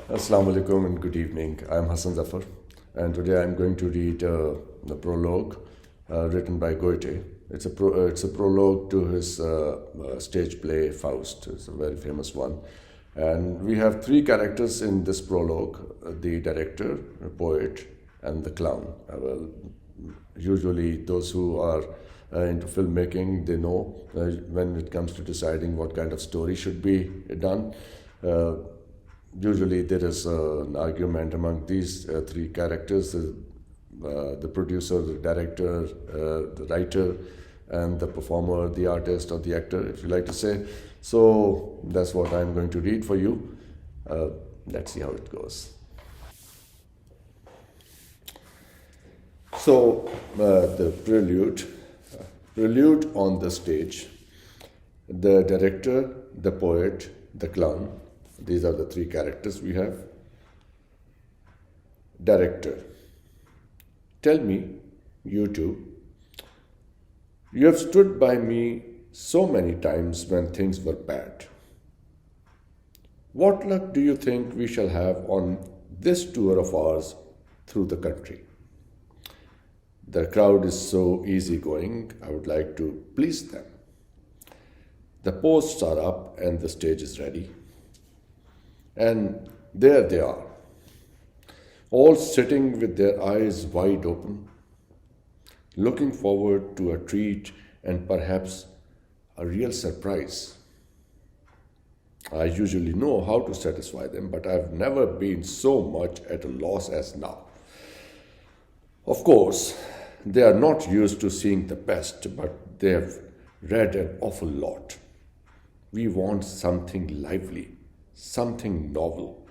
Assalamu alaikum and good evening. I'm Hassan Zafar, and today I'm going to read the prologue written by Goethe. It's a prologue to his stage play Faust. It's a very famous one. And we have three characters in this prologue: the director, the poet, and the clown. Usually, those who are into filmmaking, they know when it comes to deciding what kind of story should be done. Usually there is an argument among these three characters, the producer, the director, the writer, and the performer, the artist or the actor, if you like to say. So that's what I'm going to read for you. Let's see how it goes. So the prelude on the stage, the director, the poet, the clown. These are the three characters we have. Director. Tell me, you two, you have stood by me so many times when things were bad. What luck do you think we shall have on this tour of ours through the country? The crowd is so easygoing, I would like to please them. The posts are up and the stage is ready. And there they are, all sitting with their eyes wide open, looking forward to a treat and perhaps a real surprise. I usually know how to satisfy them, but I've never been so much at a loss as now. Of course, they are not used to seeing the best, but they have read an awful lot. We want something lively, something novel,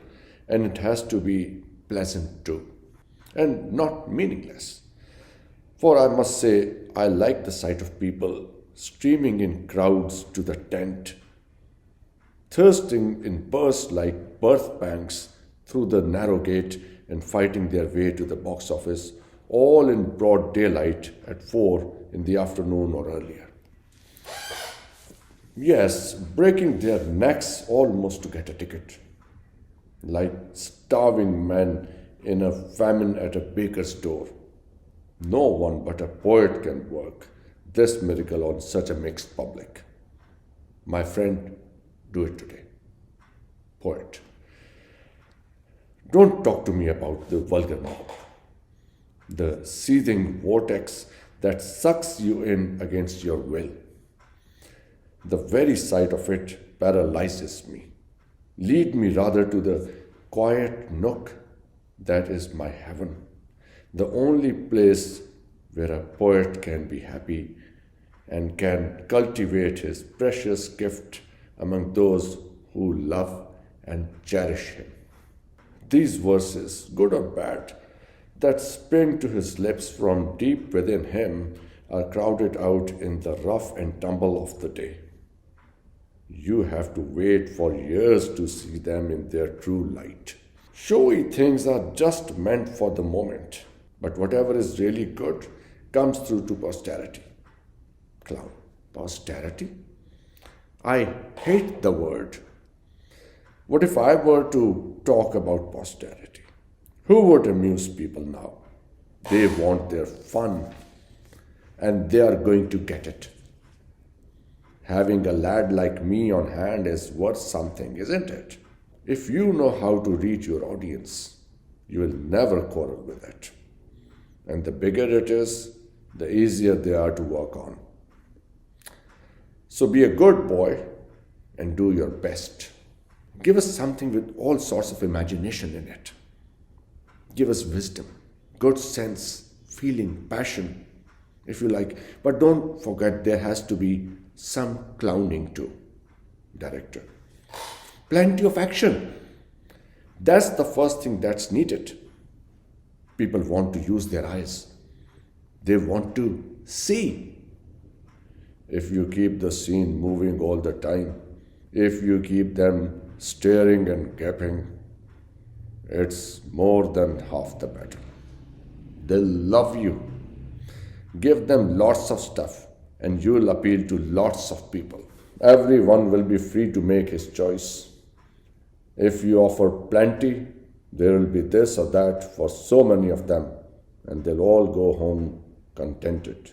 and it has to be pleasant too, and not meaningless. For I must say, I like the sight of people streaming in crowds to the tent, thirsting in bursts like birth pangs through the narrow gate and fighting their way to the box office, all in broad daylight at 4 in the afternoon or earlier. Yes, breaking their necks almost to get a ticket, like starving men in a famine at a baker's door. No one but a poet can work this miracle on such a mixed public. My friend, do it today. Poet. Don't talk to me about the vulgar mob, the seething vortex that sucks you in against your will. The very sight of it paralyzes me. Lead me rather to the quiet nook that is my heaven, the only place where a poet can be happy and can cultivate his precious gift among those who love and cherish him. These verses, good or bad, that spring to his lips from deep within him are crowded out in the rough and tumble of the day. You have to wait for years to see them in their true light. Showy things are just meant for the moment, but whatever is really good comes through to posterity. Clown. Posterity? I hate the word. What if I were to talk about posterity? Who would amuse people now? They want their fun, and they are going to get it. Having a lad like me on hand is worth something, isn't it? If you know how to read your audience, you will never quarrel with it. And the bigger it is, the easier they are to work on. So be a good boy and do your best. Give us something with all sorts of imagination in it. Give us wisdom, good sense, feeling, passion, if you like. But don't forget there has to be some clowning too. Director. Plenty of action. That's the first thing that's needed. People want to use their eyes. They want to see. If you keep the scene moving all the time, if you keep them staring and gaping, it's more than half the battle. They'll love you. Give them lots of stuff, and you'll appeal to lots of people. Everyone will be free to make his choice. If you offer plenty, there will be this or that for so many of them, and they'll all go home contented.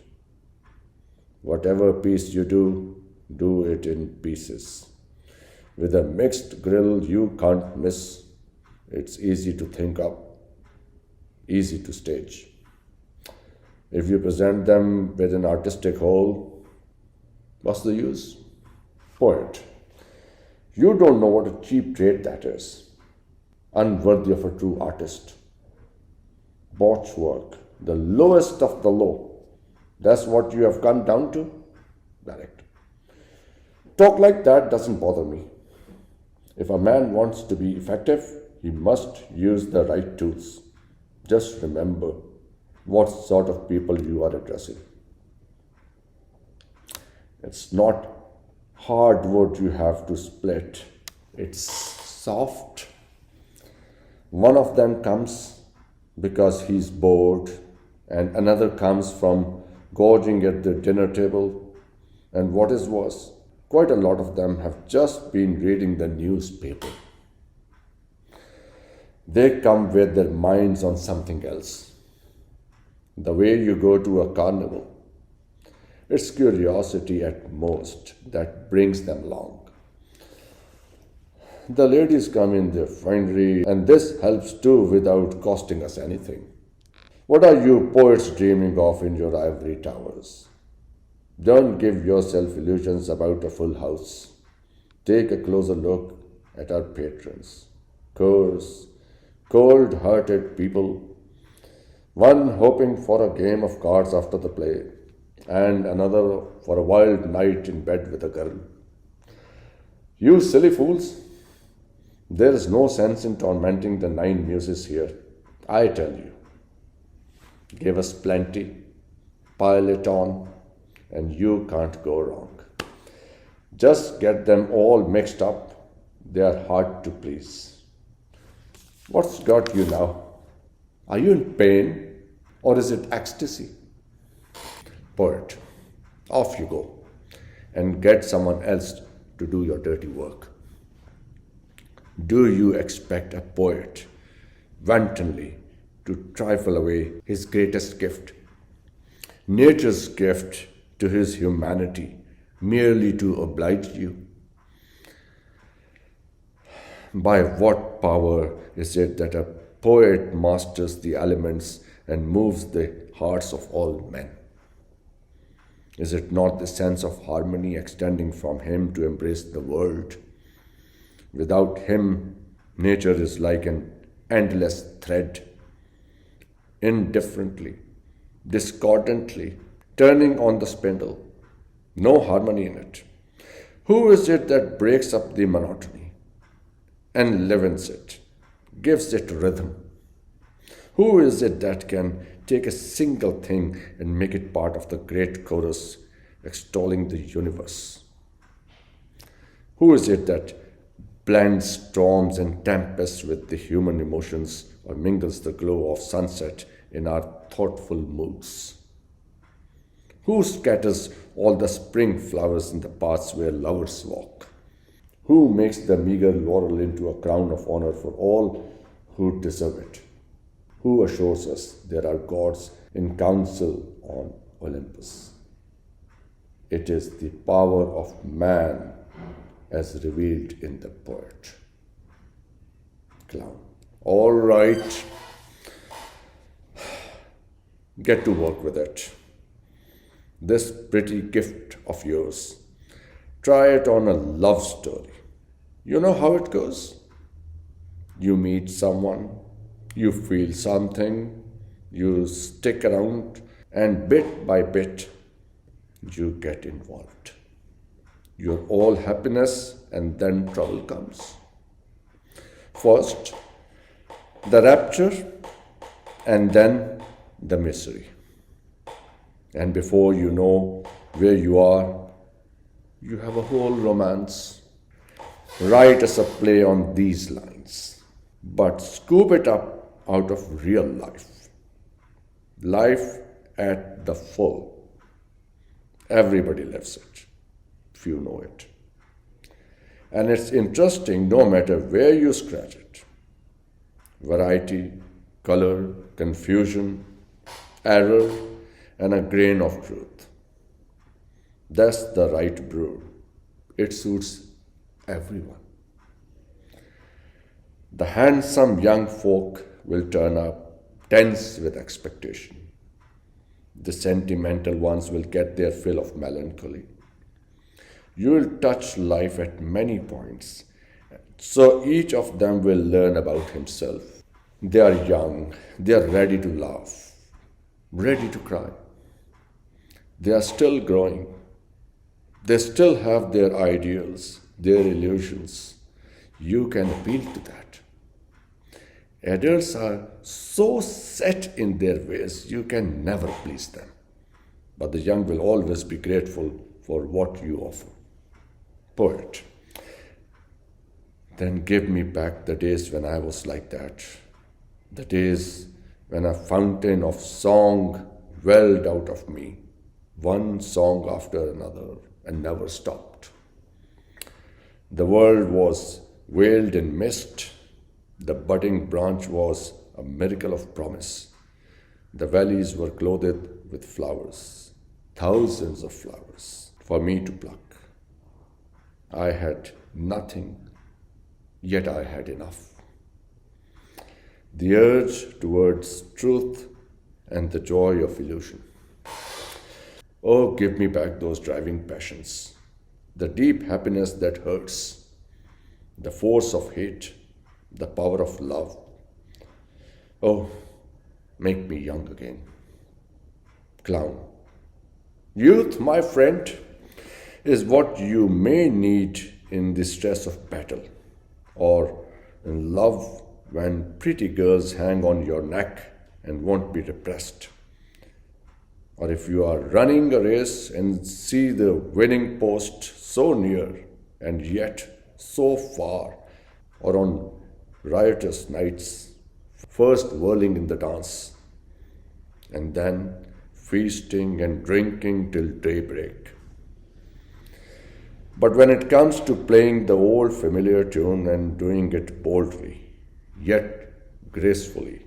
Whatever piece you do it in pieces. With a mixed grill you can't miss. It's easy to think up, easy to stage. If you present them with an artistic whole, what's the use? Poet. You don't know what a cheap trade that is. Unworthy of a true artist. Botch work, the lowest of the low. That's what you have come down to? Direct. Talk like that doesn't bother me. If a man wants to be effective, he must use the right tools. Just remember what sort of people you are addressing. It's not hardwood you have to split, it's soft. One of them comes because he's bored, and another comes from gorging at the dinner table, and what is worse, quite a lot of them have just been reading the newspaper. They come with their minds on something else. The way you go to a carnival, it's curiosity at most that brings them along. The ladies come in their finery, and this helps too without costing us anything. What are you poets dreaming of in your ivory towers? Don't give yourself illusions about a full house. Take a closer look at our patrons. Coarse, cold-hearted people, one hoping for a game of cards after the play, and another for a wild night in bed with a girl. You silly fools! There is no sense in tormenting the nine muses here, I tell you. Give us plenty, pile it on, and you can't go wrong. Just get them all mixed up, they are hard to please. What's got you now? Are you in pain, or is it ecstasy? Poet, off you go, and get someone else to do your dirty work. Do you expect a poet wantonly to trifle away his greatest gift, nature's gift to his humanity, merely to oblige you? By what power is it that a poet masters the elements and moves the hearts of all men? Is it not the sense of harmony extending from him to embrace the world? Without him, nature is like an endless thread, indifferently, discordantly, turning on the spindle. No harmony in it. Who is it that breaks up the monotony, enlivens it, gives it rhythm? Who is it that can take a single thing and make it part of the great chorus extolling the universe? Who is it that blends storms and tempests with the human emotions or mingles the glow of sunset in our thoughtful moods? Who scatters all the spring flowers in the paths where lovers walk? Who makes the meager laurel into a crown of honor for all who deserve it? Who assures us there are gods in council on Olympus? It is the power of man as revealed in the poet. Clown. All right. Get to work with it. This pretty gift of yours. Try it on a love story. You know how it goes. You meet someone, you feel something, you stick around, and bit by bit, you get involved. You're all happiness, and then trouble comes. First, the rapture, and then the misery. And before you know where you are, you have a whole romance. Write us a play on these lines, but scoop it up out of real life. Life at the full. Everybody lives it. Few know it. And it's interesting no matter where you scratch it. Variety, color, confusion, error, and a grain of truth. That's the right brew. It suits everyone. The handsome young folk will turn up tense with expectation. The sentimental ones will get their fill of melancholy. You will touch life at many points, so each of them will learn about himself. They are young, they are ready to laugh, ready to cry. They are still growing. They still have their ideals, their illusions. You can appeal to that. Adults are so set in their ways, you can never please them. But the young will always be grateful for what you offer. Poet. Then give me back the days when I was like that. The days when a fountain of song welled out of me, one song after another, and never stopped. The world was veiled in mist. The budding branch was a miracle of promise. The valleys were clothed with flowers, thousands of flowers, for me to pluck. I had nothing, yet I had enough. The urge towards truth and the joy of illusion. Oh, give me back those driving passions, the deep happiness that hurts, the force of hate, the power of love. Oh, make me young again. Clown. Youth, my friend, is what you may need in the stress of battle, or in love when pretty girls hang on your neck and won't be repressed. Or if you are running a race and see the winning post so near and yet so far, or on riotous nights, first whirling in the dance, and then feasting and drinking till daybreak. But when it comes to playing the old familiar tune and doing it boldly, yet gracefully,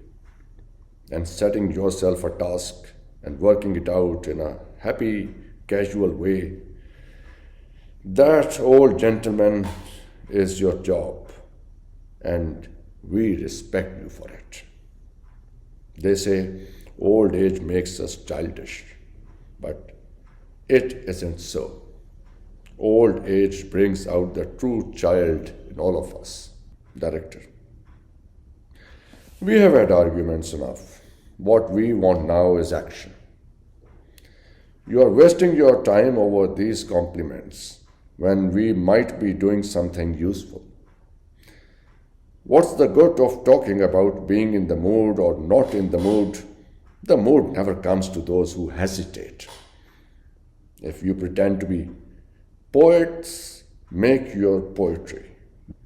and setting yourself a task and working it out in a happy, casual way, that, old gentleman, is your job, and we respect you for it. They say old age makes us childish, but it isn't so. Old age brings out the true child in all of us. Director. We have had arguments enough. What we want now is action. You are wasting your time over these compliments when we might be doing something useful. What's the good of talking about being in the mood or not in the mood? The mood never comes to those who hesitate. If you pretend to be poets, make your poetry.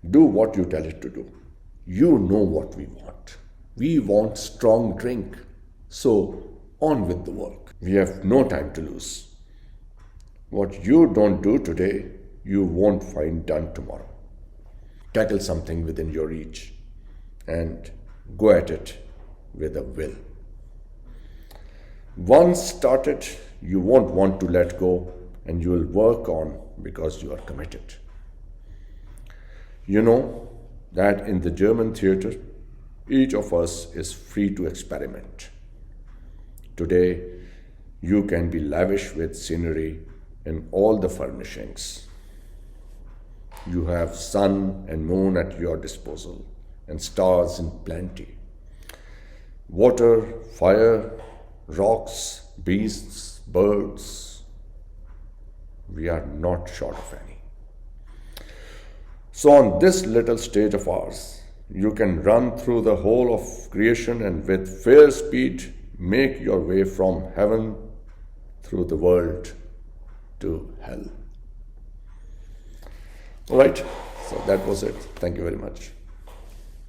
Do what you tell it to do. You know what we want. We want strong drink. So on with the work. We have no time to lose. What you don't do today, you won't find done tomorrow. Tackle something within your reach and go at it with a will. Once started, you won't want to let go, and you will work on because you are committed. You know that in the German theater, each of us is free to experiment. Today, you can be lavish with scenery and all the furnishings. You have sun and moon at your disposal and stars in plenty. Water, fire, rocks, beasts, birds. We are not short of any. So on this little stage of ours, you can run through the whole of creation and with fair speed make your way from heaven through the world to hell. All right, so that was it. Thank you very much.